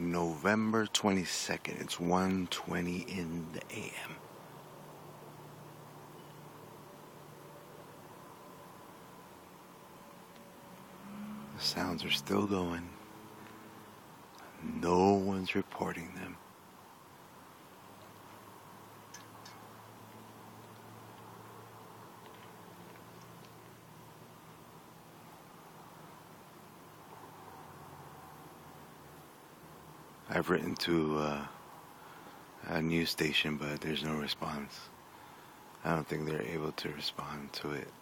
November 22nd. It's 1:20 in the AM. The sounds are still going. No one's reporting them. I've written to a news station, but there's no response. I don't think they're able to respond to it.